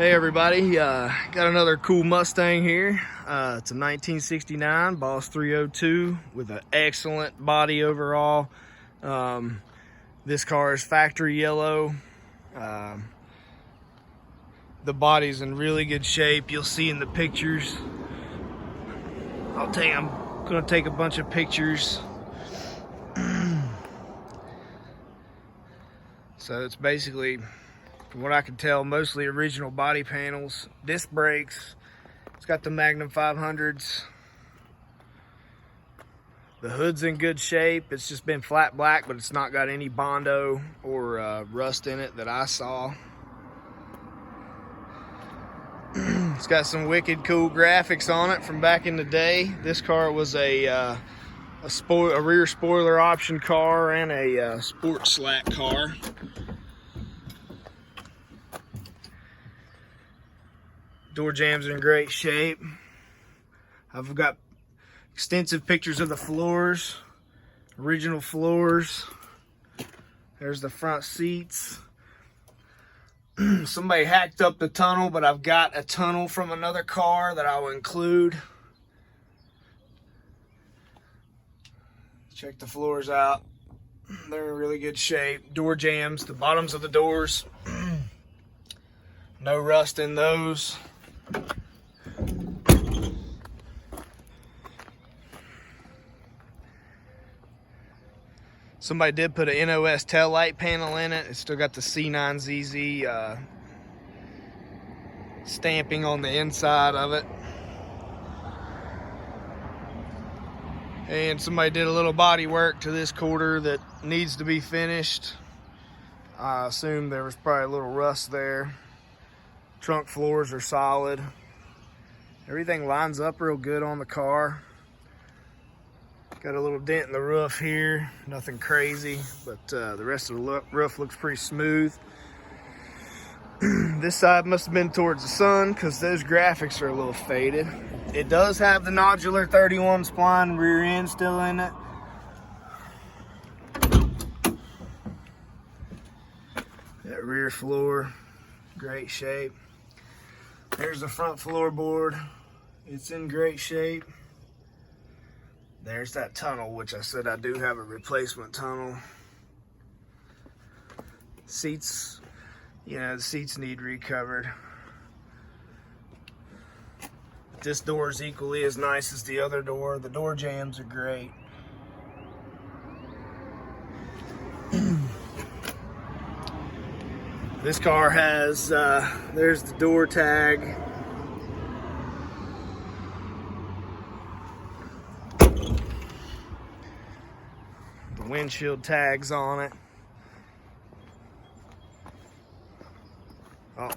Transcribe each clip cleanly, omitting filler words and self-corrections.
Hey everybody, got another cool Mustang here. It's a 1969 Boss 302 with an excellent body overall. This car is factory yellow. The body's in really good shape. You'll see in the pictures. I'm gonna take a bunch of pictures. So it's basically, from what I can tell, mostly original body panels, disc brakes. It's got the Magnum 500s. The hood's in good shape. It's just been flat black, but it's not got any Bondo or rust in it that I saw. It's got some wicked cool graphics on it from back in the day. This car was a rear spoiler option car and a sport slack car. Door jambs are in great shape. I've got extensive pictures of the floors, original floors. There's the front seats. Somebody hacked up the tunnel, but I've got a tunnel from another car that I will include. Check the floors out. They're in really good shape. Door jambs, the bottoms of the doors. No rust in those. Somebody did put an NOS tail light panel in it. It's still got the C9ZZ stamping on the inside of it. And somebody did a little body work to this quarter that needs to be finished. I assume there was probably a little rust there. Trunk floors are solid. Everything lines up real good on the car. Got a little dent in the roof here, nothing crazy, but the rest of the roof looks pretty smooth. This side must have been towards the sun because those graphics are a little faded. It does have the nodular 31 spline rear end still in it. That rear floor, great shape. There's the front floorboard. It's in great shape. There's that tunnel, which I said I do have a replacement tunnel. Seats, the seats need recovered. This door is equally as nice as the other door. The door jambs are great. This car has, there's the door tag. The windshield tags on it. Oh,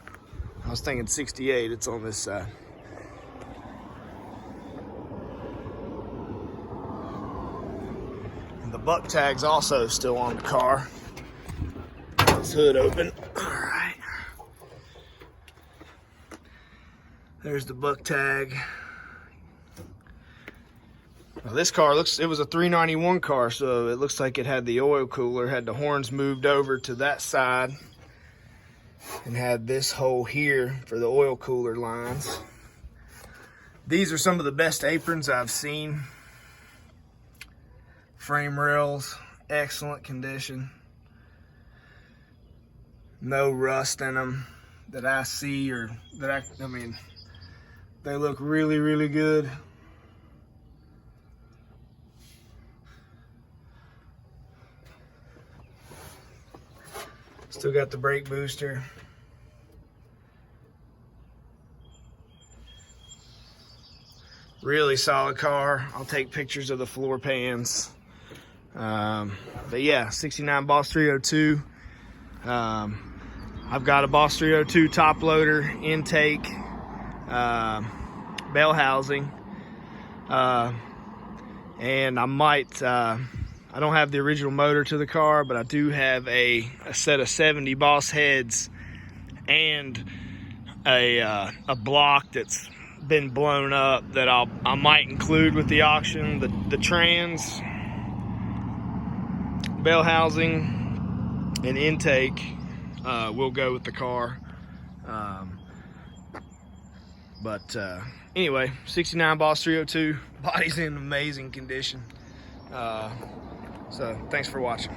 I was thinking 68, it's on this side. And the buck tag's also still on the car. This hood open. Alright. There's the buck tag. Now this car it was a 391 car, so it looks like it had the oil cooler, had the horns moved over to that side, and had this hole here for the oil cooler lines. These are some of the best aprons I've seen. Frame rails, excellent condition. No rust in them that I see, or that I mean, they look really, really good. Still got the brake booster. Really solid car. I'll take pictures of the floor pans. But yeah, 69 Boss 302. I've got a Boss 302 top loader, intake, bell housing, and I might, I don't have the original motor to the car, but I do have a set of 70 Boss heads and a block that's been blown up that I might include with the auction. The trans, bell housing, and intake will go with the car. But anyway, 69 Boss 302, body's in amazing condition. So thanks for watching.